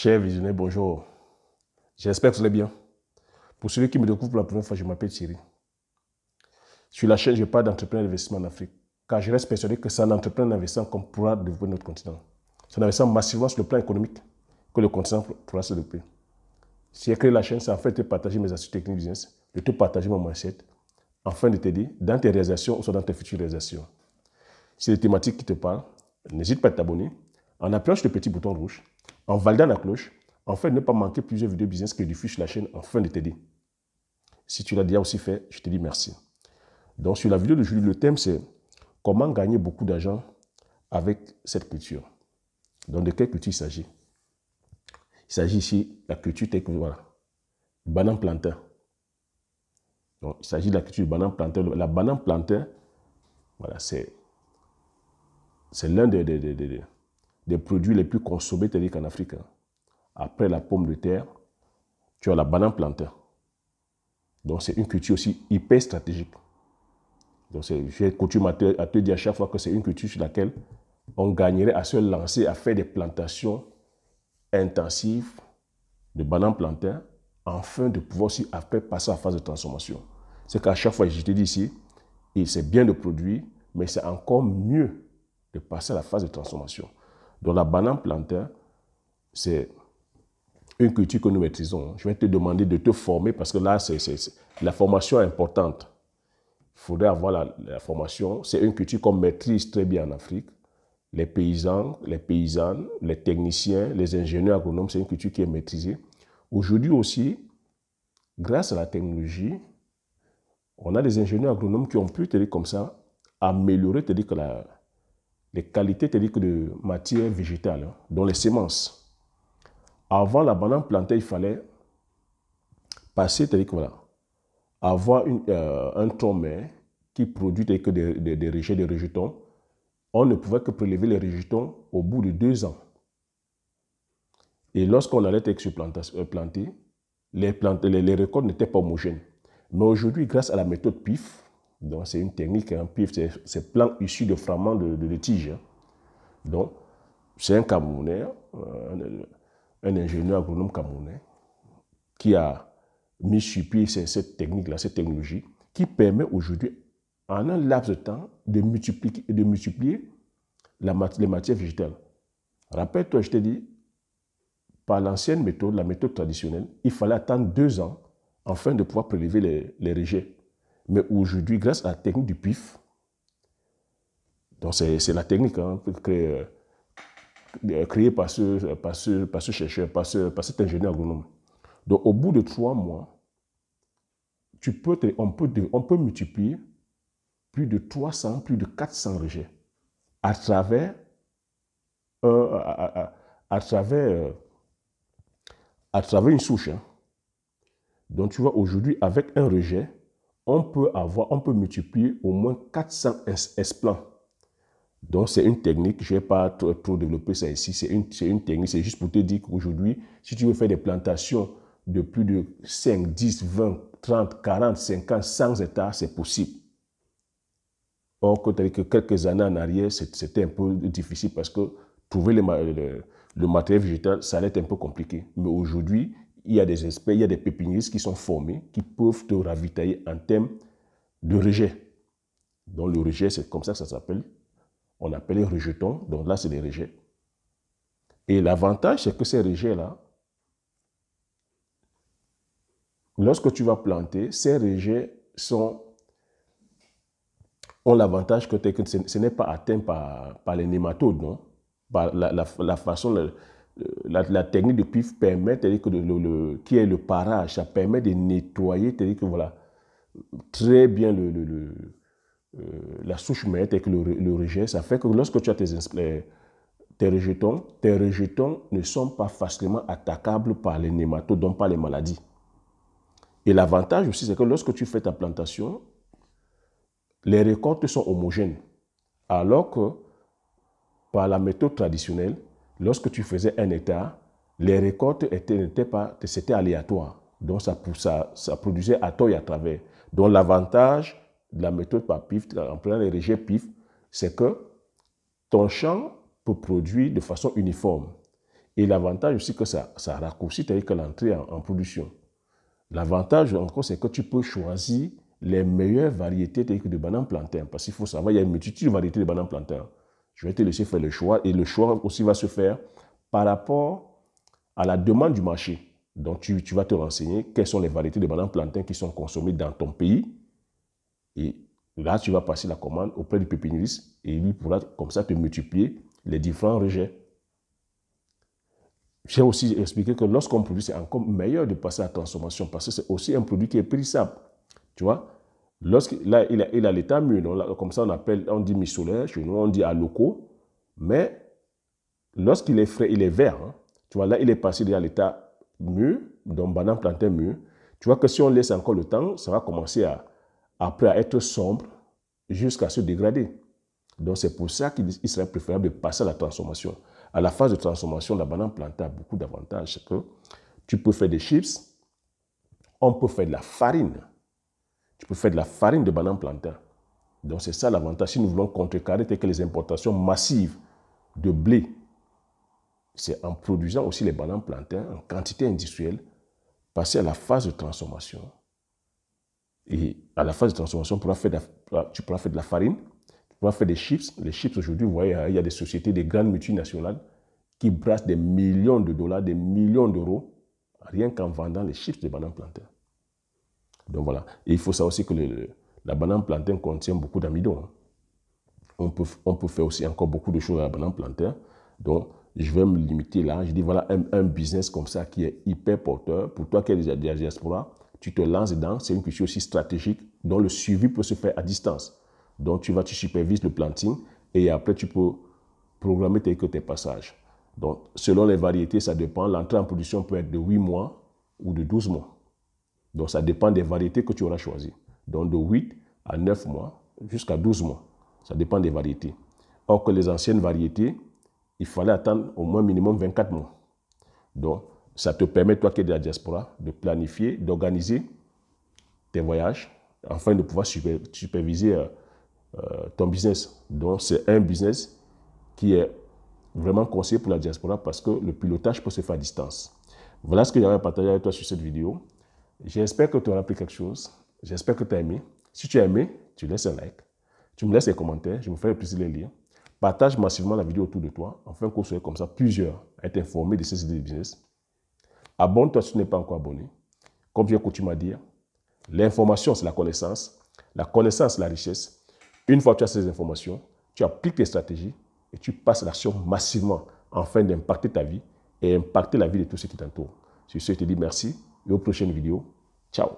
Chers visionnaires, bonjour. J'espère que vous allez bien. Pour celui qui me découvre pour la première fois, je m'appelle Thierry. Sur la chaîne, je parle d'entrepreneuriat d'investissement en Afrique, car je reste persuadé que c'est en entrepreneur d'investissement qu'on pourra développer notre continent. C'est en investissant massivement sur le plan économique que le continent pourra se développer. Si j'ai créé la chaîne, c'est en fait de partager mes astuces techniques business, de te partager mon mindset, afin de t'aider dans tes réalisations ou soit dans tes futures réalisations. Si les thématiques qui te parlent, n'hésite pas à t'abonner en appuyant sur le petit bouton rouge, en validant la cloche, afin de ne pas manquer plusieurs vidéos business que je diffuse sur la chaîne afin de t'aider. Si tu l'as déjà aussi fait, je te dis merci. Donc sur la vidéo d'aujourd'hui, le thème c'est comment gagner beaucoup d'argent avec cette culture. Donc de quelle culture il s'agit? Il s'agit ici de la culture technique, voilà, banane plantain. Donc il s'agit de la culture du banane plantain. La banane plantain, voilà, c'est l'un des produits les plus consommés en Afrique. Après la pomme de terre, tu as la banane plantain. Donc c'est une culture aussi hyper stratégique. Donc j'ai coutume à te dire à chaque fois que c'est une culture sur laquelle on gagnerait à se lancer à faire des plantations intensives de bananes plantain afin de pouvoir aussi après passer à la phase de transformation. C'est qu'à chaque fois, je te dis ici, c'est bien de produire, mais c'est encore mieux de passer à la phase de transformation. Donc la banane plantain, c'est une culture que nous maîtrisons. Je vais te demander de te former parce que là, la formation est importante. Il faudrait avoir la formation. C'est une culture qu'on maîtrise très bien en Afrique. Les paysans, les paysannes, les techniciens, les ingénieurs agronomes, c'est une culture qui est maîtrisée. Aujourd'hui aussi, grâce à la technologie, on a des ingénieurs agronomes qui ont pu, comme ça, améliorer que les qualités de matière végétale, dont les semences. Avant la banane plantain, il fallait passer, voilà, avoir un tronc mère qui produit des rejets, des rejetons. On ne pouvait que prélever les rejetons au bout de 2 ans. Et lorsqu'on allait planter, les récoltes n'étaient pas homogènes. Mais aujourd'hui, grâce à la méthode PIF, donc c'est une technique, PIF, c'est plan issu de fragments de tiges. Donc, c'est un Camerounais, un ingénieur agronome camerounais, qui a mis sur pied cette technique-là, cette technologie, qui permet aujourd'hui, en un laps de temps, de multiplier les matières végétales. Rappelle-toi, je t'ai dit, par l'ancienne méthode, la méthode traditionnelle, il fallait attendre 2 ans afin de pouvoir prélever les rejets. Mais aujourd'hui, grâce à la technique du PIF, donc c'est la technique créée par ce chercheur, par cet ingénieur agronome. Donc au bout de 3 mois, on peut multiplier plus de 300, plus de 400 rejets à travers une souche. Donc tu vois, aujourd'hui, avec un rejet, on peut multiplier au moins 400 esplants. Donc c'est une technique, je ne vais pas trop développer ça ici, c'est une technique, c'est juste pour te dire qu'aujourd'hui, si tu veux faire des plantations de plus de 5, 10, 20, 30, 40, 50, 100 hectares, c'est possible. Or, que quelques années en arrière, c'était un peu difficile parce que trouver le matériel végétal, ça allait être un peu compliqué. Mais aujourd'hui, il y a des experts, il y a des pépiniéristes qui sont formés, qui peuvent te ravitailler en termes de rejet. Donc le rejet, c'est comme ça que ça s'appelle. On appelle les rejetons, donc là, c'est des rejets. Et l'avantage, c'est que ces rejets-là, lorsque tu vas planter, ces rejets ont l'avantage que ce n'est pas atteint par les nématodes, non? Par la façon, la technique de PIF permet qu'il y ait le parage, ça permet de nettoyer, voilà, très bien la souche mère avec le rejet. Ça fait que lorsque tu as tes rejetons ne sont pas facilement attaquables par les nématodes, donc par les maladies. Et l'avantage aussi, c'est que lorsque tu fais ta plantation, les récoltes sont homogènes. Alors que par la méthode traditionnelle, lorsque tu faisais 1 hectare, les récoltes c'était aléatoire. Donc ça produisait à tort et à travers. Donc l'avantage de la méthode par PIF, en prenant les rejets PIF, c'est que ton champ peut produire de façon uniforme. Et l'avantage aussi que ça raccourcit, c'est-à-dire que l'entrée en production. L'avantage encore, c'est que tu peux choisir les meilleures variétés de bananes plantains. Parce qu'il faut savoir, il y a une multitude de variétés de bananes plantains. Je vais te laisser faire le choix. Et le choix aussi va se faire par rapport à la demande du marché. Donc, tu vas te renseigner quelles sont les variétés de bananes plantains qui sont consommées dans ton pays. Et là, tu vas passer la commande auprès du pépiniériste et lui pourra comme ça te multiplier les différents rejets. J'ai aussi expliqué que lorsqu'on produit, c'est encore meilleur de passer à la transformation parce que c'est aussi un produit qui est périssable. Tu vois, là, il a l'état mûr. Comme ça, on dit mi-solaire, chez nous, on dit à locaux. Mais lorsqu'il est frais, il est vert. Hein. Tu vois, là, il est passé à l'état mûr, donc banane plantain mûr. Tu vois que si on laisse encore le temps, ça va commencer après à être sombre jusqu'à se dégrader. Donc, c'est pour ça qu'il serait préférable de passer à la transformation. À la phase de transformation, la banane plantain a beaucoup d'avantages. C'est que tu peux faire des chips, on peut faire de la farine. Tu peux faire de la farine de banane plantain. Donc, c'est ça l'avantage. Si nous voulons contrecarrer que les importations massives de blé, c'est en produisant aussi les bananes plantains en quantité industrielle, passer à la phase de transformation. Et à la phase de transformation, tu pourras faire de la farine, tu pourras faire des chips. Les chips, aujourd'hui, vous voyez, il y a des sociétés, des grandes multinationales qui brassent des millions de dollars, des millions d'euros, rien qu'en vendant les chips de bananes plantains. Donc voilà. Et il faut savoir aussi que la banane plantain contient beaucoup d'amidon. Hein. On peut faire aussi encore beaucoup de choses à la banane plantain. Donc, je vais me limiter là. Je dis, voilà, un business comme ça qui est hyper porteur. Pour toi qui es déjà diaspora, tu te lances dedans. C'est une question aussi stratégique dont le suivi peut se faire à distance. Donc, tu supervises le planting et après, tu peux programmer tes passages. Donc, selon les variétés, ça dépend. L'entrée en production peut être de 8 mois ou de 12 mois. Donc, ça dépend des variétés que tu auras choisies. Donc, de 8 à 9 mois jusqu'à 12 mois. Ça dépend des variétés. Or que les anciennes variétés, il fallait attendre au moins minimum 24 mois. Donc, ça te permet, toi qui es de la diaspora, de planifier, d'organiser tes voyages, afin de pouvoir superviser ton business. Donc, c'est un business qui est vraiment conseillé pour la diaspora parce que le pilotage peut se faire à distance. Voilà ce que j'avais à partager avec toi sur cette vidéo. J'espère que tu auras appris quelque chose. J'espère que tu as aimé. Si tu as aimé, tu laisses un like. Tu me laisses des commentaires. Je me ferai plaisir de les lire. Partage massivement la vidéo autour de toi, afin qu'on soit comme ça plusieurs à être informés de ces idées de business. Abonne-toi si tu n'es pas encore abonné. Comme j'ai coutume à dire, l'information, c'est la connaissance. La connaissance, c'est la richesse. Une fois que tu as ces informations, tu appliques tes stratégies et tu passes à l'action massivement afin d'impacter ta vie et impacter la vie de tous ceux qui t'entourent. Sur ce, je te dis merci et aux prochaines vidéos. Ciao.